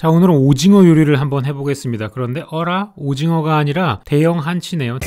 자, 오늘은 오징어 요리를 한번 해보겠습니다. 그런데 어라? 오징어가 아니라 대형 한치네요.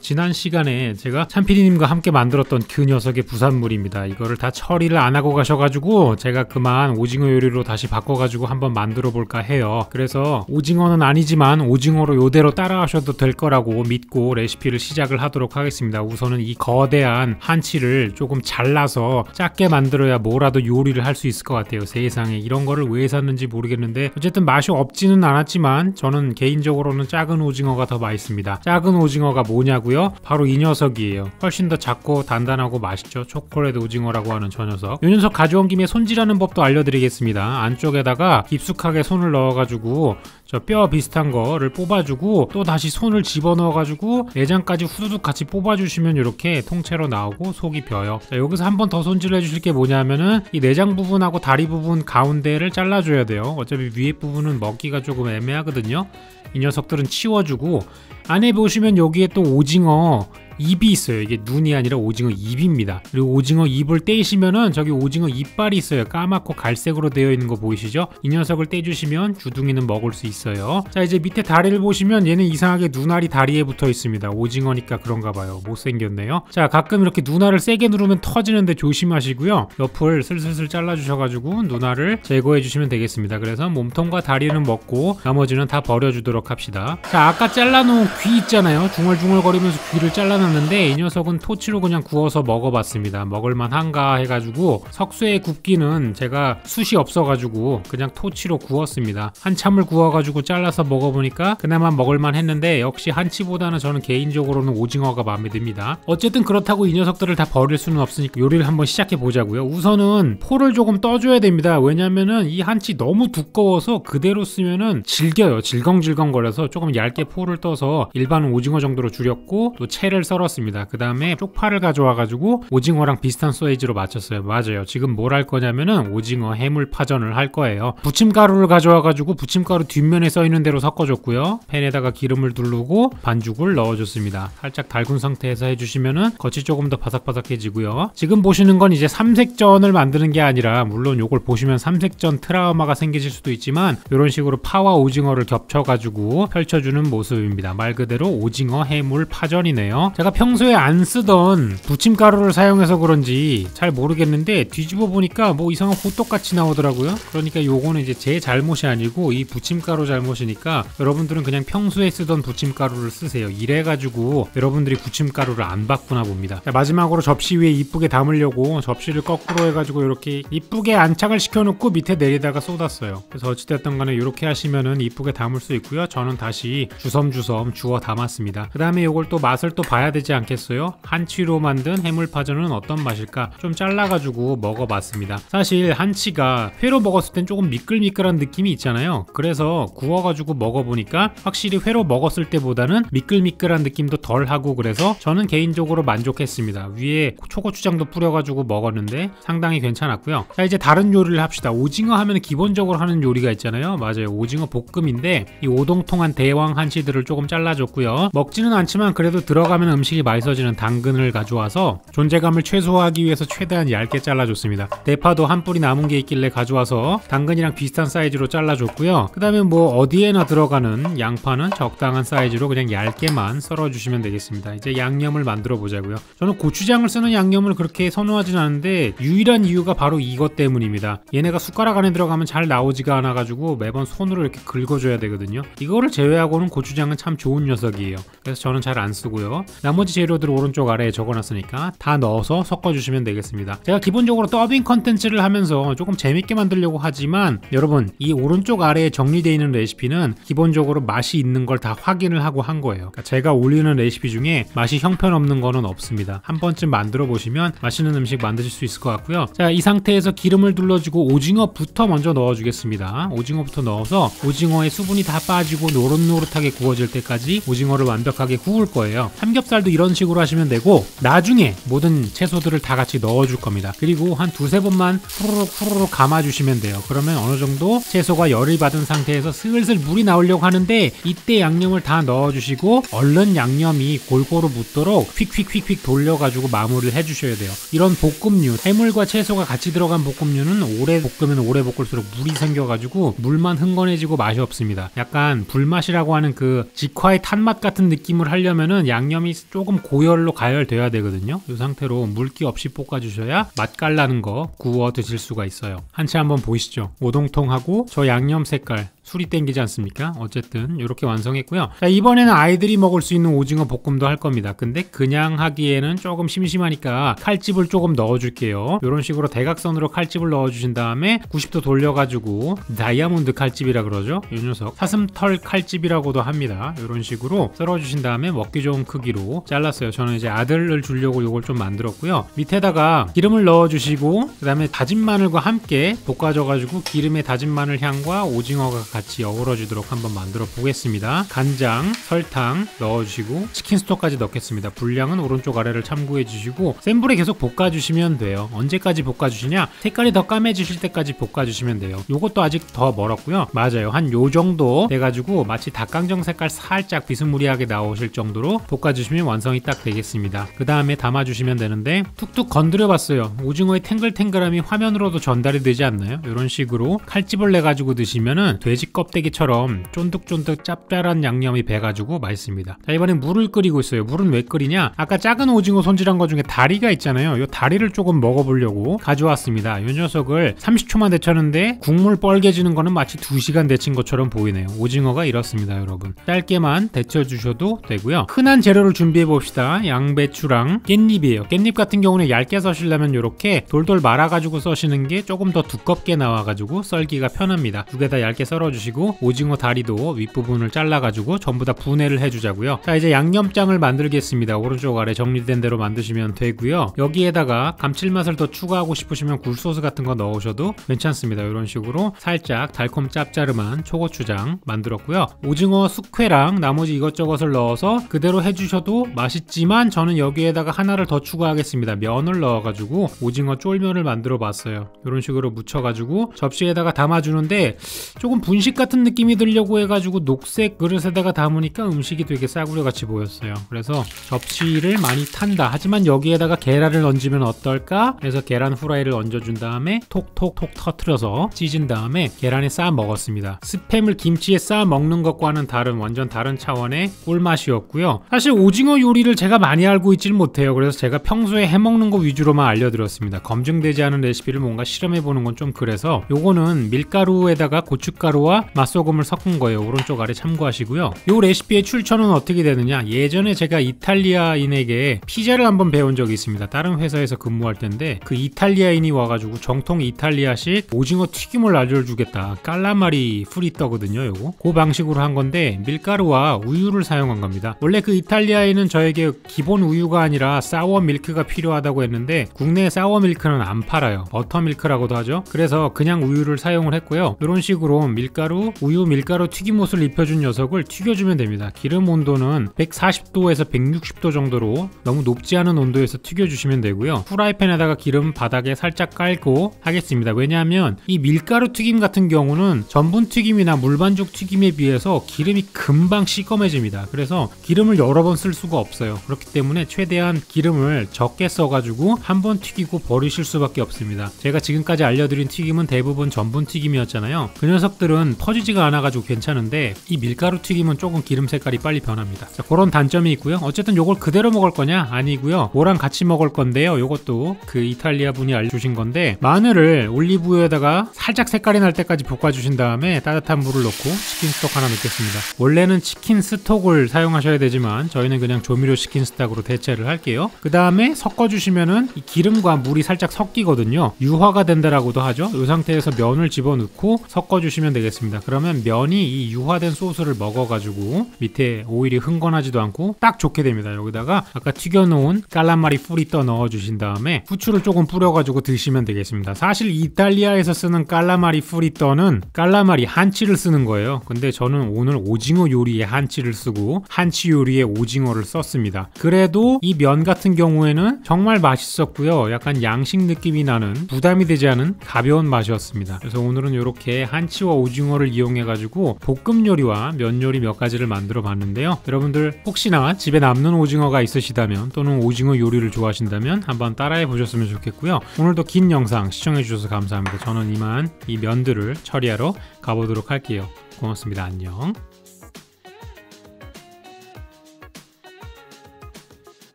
지난 시간에 제가 참PD님과 함께 만들었던 그 녀석의 부산물입니다. 이거를 다 처리를 안 하고 가셔가지고 제가 그만 오징어 요리로 다시 바꿔가지고 한번 만들어 볼까 해요. 그래서 오징어는 아니지만 오징어로 요대로 따라하셔도 될 거라고 믿고 레시피를 시작을 하도록 하겠습니다. 우선은 이 거대한 한치를 조금 잘라서 작게 만들어야 뭐라도 요리를 할 수 있을 것 같아요. 세상에, 이런 거를 왜 샀는지 모르겠는데 어쨌든 맛이 없지는 않았지만 저는 개인적으로는 작은 오징어가 더 맛있습니다. 작은 오징어가 뭐냐고요? 바로 이 녀석이에요. 훨씬 더 작고 단단하고 맛있죠. 초콜릿 오징어라고 하는 저 녀석. 이 녀석 가져온 김에 손질하는 법도 알려드리겠습니다. 안쪽에다가 깊숙하게 손을 넣어가지고 저 뼈 비슷한 거를 뽑아주고 또 다시 손을 집어넣어가지고 내장까지 후두둑 같이 뽑아주시면 이렇게 통째로 나오고 속이 벼요. 자, 여기서 한 번 더 손질해 주실 게 뭐냐면은 이 내장 부분하고 다리 부분 가운데를 잘라줘야 돼요. 어차피 위에 부분은 먹기가 조금 애매하거든요. 이 녀석들은 치워주고 안에 보시면 여기에 또 오징어 입이 있어요. 이게 눈이 아니라 오징어 입입니다. 그리고 오징어 입을 떼시면은 저기 오징어 이빨이 있어요. 까맣고 갈색으로 되어 있는 거 보이시죠? 이 녀석을 떼주시면 주둥이는 먹을 수 있어요. 자, 이제 밑에 다리를 보시면 얘는 이상하게 눈알이 다리에 붙어 있습니다. 오징어니까 그런가 봐요. 못생겼네요. 자, 가끔 이렇게 눈알을 세게 누르면 터지는데 조심하시고요. 옆을 슬슬슬 잘라주셔가지고 눈알을 제거해 주시면 되겠습니다. 그래서 몸통과 다리는 먹고 나머지는 다 버려주도록 합시다. 자, 아까 잘라놓은 귀 있잖아요. 중얼중얼거리면서 귀를 잘라놨는데 이 녀석은 토치로 그냥 구워서 먹어봤습니다. 먹을만한가 해가지고 석쇠에 굽기는 제가 숯이 없어가지고 그냥 토치로 구웠습니다. 한참을 구워가지고 잘라서 먹어보니까 그나마 먹을만 했는데 역시 한치보다는 저는 개인적으로는 오징어가 마음에 듭니다. 어쨌든 그렇다고 이 녀석들을 다 버릴 수는 없으니까 요리를 한번 시작해 보자고요. 우선은 포를 조금 떠줘야 됩니다. 왜냐면은 이 한치 너무 두꺼워서 그대로 쓰면은 질겨요. 질겅질겅 거려서 조금 얇게 포를 떠서 일반 오징어 정도로 줄였고 또 채를 썰었습니다. 그 다음에 쪽파를 가져와가지고 오징어랑 비슷한 사이즈로 맞췄어요. 맞아요. 지금 뭘 할 거냐면은 오징어 해물 파전을 할 거예요. 부침가루를 가져와가지고 부침가루 뒷면에 써있는 대로 섞어줬고요. 팬에다가 기름을 두르고 반죽을 넣어줬습니다. 살짝 달군 상태에서 해주시면은 겉이 조금 더 바삭바삭해지고요. 지금 보시는 건 이제 삼색전을 만드는 게 아니라, 물론 요걸 보시면 삼색전 트라우마가 생기실 수도 있지만 이런 식으로 파와 오징어를 겹쳐가지고 펼쳐주는 모습입니다. 말 그대로 오징어 해물 파전이네요. 제가 평소에 안 쓰던 부침가루를 사용해서 그런지 잘 모르겠는데 뒤집어 보니까 뭐 이상한 호떡같이 나오더라고요. 그러니까 요거는 이제 제 잘못이 아니고 이 부침가루 잘못이니까 여러분들은 그냥 평소에 쓰던 부침가루를 쓰세요. 이래가지고 여러분들이 부침가루를 안 바꾸나 봅니다. 자, 마지막으로 접시 위에 이쁘게 담으려고 접시를 거꾸로 해가지고 이렇게 이쁘게 안착을 시켜놓고 밑에 내리다가 쏟았어요. 그래서 어찌됐든 간에 이렇게 하시면은 이쁘게 담을 수 있고요. 저는 다시 주섬주섬 주워 담았습니다. 그 다음에 요걸 또 맛을 또 봐야 되지 않겠어요? 한치로 만든 해물파전은 어떤 맛일까? 좀 잘라가지고 먹어봤습니다. 사실 한치가 회로 먹었을 땐 조금 미끌미끌한 느낌이 있잖아요. 그래서 구워가지고 먹어보니까 확실히 회로 먹었을 때보다는 미끌미끌한 느낌도 덜하고 그래서 저는 개인적으로 만족했습니다. 위에 초고추장도 뿌려가지고 먹었는데 상당히 괜찮았고요. 자, 이제 다른 요리를 합시다. 오징어 하면 기본적으로 하는 요리가 있잖아요. 맞아요. 오징어 볶음인데 이 오동통한 대왕 한치들을 조금 잘라줬고요. 먹지는 않지만 그래도 들어가면 음식이 맛있어지는 당근을 가져와서 존재감을 최소화하기 위해서 최대한 얇게 잘라줬습니다. 대파도 한 뿌리 남은 게 있길래 가져와서 당근이랑 비슷한 사이즈로 잘라줬고요. 그 다음에 뭐 어디에나 들어가는 양파는 적당한 사이즈로 그냥 얇게만 썰어주시면 되겠습니다. 이제 양념을 만들어 보자고요. 저는 고추장을 쓰는 양념을 그렇게 선호하진 않은데 유일한 이유가 바로 이것 때문입니다. 얘네가 숟가락 안에 들어가면 잘 나오지가 않아가지고 매번 손으로 이렇게 긁어줘야 되거든요. 이거를 제외하고는 고추장은 참 좋은 녀석이에요. 그래서 저는 잘 안 쓰고요. 나머지 재료들 오른쪽 아래에 적어놨으니까 다 넣어서 섞어주시면 되겠습니다. 제가 기본적으로 더빙 컨텐츠를 하면서 조금 재밌게 만들려고 하지만 여러분, 이 오른쪽 아래에 정리되어 있는 레시피는 기본적으로 맛이 있는 걸 다 확인을 하고 한 거예요. 그러니까 제가 올리는 레시피 중에 맛이 형편없는 거는 없습니다. 한 번쯤 만들어 보시면 맛있는 음식 만드실 수 있을 것 같고요. 자, 이 상태에서 기름을 둘러주고 오징어부터 먼저 넣어주겠습니다. 오징어부터 넣어서 오징어의 수분이 다 빠지고 노릇노릇하게 구워질 때까지 오징어를 완벽하게 구울 거예요. 삼겹살 색깔도 이런 식으로 하시면 되고, 나중에 모든 채소들을 다 같이 넣어줄 겁니다. 그리고 한 두세 번만 후루룩 감아주시면 돼요. 그러면 어느 정도 채소가 열을 받은 상태에서 슬슬 물이 나오려고 하는데, 이때 양념을 다 넣어주시고 얼른 양념이 골고루 묻도록 휙휙휙휙 돌려가지고 마무리를 해주셔야 돼요. 이런 볶음류, 해물과 채소가 같이 들어간 볶음류는 오래 볶으면 오래 볶을수록 물이 생겨가지고 물만 흥건해지고 맛이 없습니다. 약간 불맛이라고 하는 그 직화의 탄맛 같은 느낌을 하려면은 양념이 조금 고열로 가열돼야 되거든요. 이 상태로 물기 없이 볶아주셔야 맛깔나는 거 구워 드실 수가 있어요. 한 채 한번 보이시죠? 오동통하고 저 양념 색깔 술이 땡기지 않습니까? 어쨌든 이렇게 완성했고요. 자, 이번에는 아이들이 먹을 수 있는 오징어 볶음도 할 겁니다. 근데 그냥 하기에는 조금 심심하니까 칼집을 조금 넣어줄게요. 이런 식으로 대각선으로 칼집을 넣어주신 다음에 90도 돌려가지고 다이아몬드 칼집이라 그러죠. 이 녀석 사슴털 칼집이라고도 합니다. 이런 식으로 썰어주신 다음에 먹기 좋은 크기로 잘랐어요. 저는 이제 아들을 주려고 이걸 좀 만들었고요. 밑에다가 기름을 넣어주시고 그 다음에 다진 마늘과 함께 볶아줘가지고 기름에 다진 마늘 향과 오징어가 같이 어우러지도록 한번 만들어 보겠습니다. 간장, 설탕 넣어주시고 치킨 스톡까지 넣겠습니다. 분량은 오른쪽 아래를 참고해 주시고 센 불에 계속 볶아주시면 돼요. 언제까지 볶아주시냐? 색깔이 더 까매지실 때까지 볶아주시면 돼요. 요것도 아직 더 멀었고요. 맞아요. 한 요 정도 돼가지고 마치 닭강정 색깔 살짝 비스무리하게 나오실 정도로 볶아주시면 완성이 딱 되겠습니다. 그 다음에 담아주시면 되는데 툭툭 건드려봤어요. 오징어의 탱글탱글함이 화면으로도 전달이 되지 않나요? 이런 식으로 칼집을 내가지고 드시면은 돼지 껍데기처럼 쫀득쫀득 짭짤한 양념이 배가지고 맛있습니다. 자, 이번엔 물을 끓이고 있어요. 물은 왜 끓이냐? 아까 작은 오징어 손질한 것 중에 다리가 있잖아요. 이 다리를 조금 먹어보려고 가져왔습니다. 이 녀석을 30초만 데쳤는데 국물 뻘개지는 거는 마치 2시간 데친 것처럼 보이네요. 오징어가 이렇습니다, 여러분. 짧게만 데쳐주셔도 되고요. 흔한 재료를 준비해 봅시다. 양배추랑 깻잎이에요. 깻잎 같은 경우는 얇게 써시려면 이렇게 돌돌 말아가지고 써시는 게 조금 더 두껍게 나와가지고 썰기가 편합니다. 두 개 다 얇게 썰어주시고 오징어 다리도 윗부분을 잘라가지고 전부 다 분해를 해주자고요. 자, 이제 양념장을 만들겠습니다. 오른쪽 아래 정리된 대로 만드시면 되고요. 여기에다가 감칠맛을 더 추가하고 싶으시면 굴소스 같은 거 넣으셔도 괜찮습니다. 이런 식으로 살짝 달콤 짭짜름한 초고추장 만들었고요. 오징어 숙회랑 나머지 이것저것을 넣어서 그대로 해주셔도 맛있지만 저는 여기에다가 하나를 더 추가하겠습니다. 면을 넣어가지고 오징어 쫄면을 만들어 봤어요. 이런 식으로 묻혀가지고 접시에다가 담아주는데 조금 분식 같은 느낌이 들려고 해가지고 녹색 그릇에다가 담으니까 음식이 되게 싸구려 같이 보였어요. 그래서 접시를 많이 탄다. 하지만 여기에다가 계란을 얹으면 어떨까? 그래서 계란 후라이를 얹어준 다음에 톡톡톡 터트려서 찢은 다음에 계란에 싸 먹었습니다. 스팸을 김치에 싸 먹는 것과는 다른 완전 다른 차원의 꿀맛이었고요. 사실 오징어 요리를 제가 많이 알고 있질 못해요. 그래서 제가 평소에 해먹는 거 위주로만 알려드렸습니다. 검증되지 않은 레시피를 뭔가 실험해보는 건 좀 그래서 요거는 밀가루에다가 고춧가루와 맛소금을 섞은 거예요. 오른쪽 아래 참고하시고요. 요 레시피의 출처는 어떻게 되느냐? 예전에 제가 이탈리아인에게 피자를 한번 배운 적이 있습니다. 다른 회사에서 근무할 때인데 그 이탈리아인이 와가지고 정통 이탈리아식 오징어 튀김을 알려주겠다. 깔라마리 프리떠거든요. 요거 그 방식으로 한 건데 밀가루와 우유를 사용한 겁니다. 원래 그 이탈리아인은 저에게 기본 우유가 아니라 사워 밀크가 필요하다고 했는데 국내에 사워 밀크는 안 팔아요. 버터 밀크라고도 하죠. 그래서 그냥 우유를 사용을 했고요. 이런 식으로 밀가루, 우유, 밀가루 튀김옷을 입혀준 녀석을 튀겨주면 됩니다. 기름 온도는 140도에서 160도 정도로 너무 높지 않은 온도에서 튀겨주시면 되고요. 프라이팬에다가 기름 바닥에 살짝 깔고 하겠습니다. 왜냐하면 이 밀가루 튀김 같은 경우는 전분 튀김이나 물반죽 튀김에 비해서 기름이 금방 시꺼매집니다. 그래서 기름을 여러 번 쓸 수가 없어요. 그렇기 때문에 최대한 기름을 적게 써가지고 한 번 튀기고 버리실 수밖에 없습니다. 제가 지금까지 알려드린 튀김은 대부분 전분 튀김이었잖아요. 그 녀석들은 퍼지지가 않아가지고 괜찮은데 이 밀가루 튀김은 조금 기름 색깔이 빨리 변합니다. 자, 그런 단점이 있고요. 어쨌든 요걸 그대로 먹을 거냐? 아니고요. 뭐랑 같이 먹을 건데요. 요것도 그 이탈리아 분이 알려주신 건데 마늘을 올리브유에다가 살짝 색깔이 날 때까지 볶아주신 다음에 따뜻한 물을 넣고 치킨 스톡 하나 넣겠습니다. 원래는 치킨 스톡을 사용하셔야 되지만 저희는 그냥 조미료 치킨 스톡으로 대체를 할게요. 그 다음에 섞어주시면은 이 기름과 물이 살짝 섞이거든요. 유화가 된다라고도 하죠. 이 상태에서 면을 집어넣고 섞어주시면 되겠습니다. 되겠습니다. 그러면 면이 이 유화된 소스를 먹어가지고 밑에 오일이 흥건하지도 않고 딱 좋게 됩니다. 여기다가 아까 튀겨놓은 깔라마리 프리떠 넣어주신 다음에 후추를 조금 뿌려가지고 드시면 되겠습니다. 사실 이탈리아에서 쓰는 깔라마리 프리떠는 깔라마리 한치를 쓰는 거예요. 근데 저는 오늘 오징어 요리에 한치를 쓰고 한치 요리에 오징어를 썼습니다. 그래도 이 면 같은 경우에는 정말 맛있었고요. 약간 양식 느낌이 나는 부담이 되지 않은 가벼운 맛이었습니다. 그래서 오늘은 이렇게 한치와 오징어를 이용해 가지고 볶음 요리와 면 요리 몇 가지를 만들어 봤는데요. 여러분들 혹시나 집에 남는 오징어가 있으시다면 또는 오징어 요리를 좋아하신다면 한번 따라해 보셨으면 좋겠고요. 오늘도 긴 영상 시청해 주셔서 감사합니다. 저는 이만 이 면들을 처리하러 가보도록 할게요. 고맙습니다. 안녕.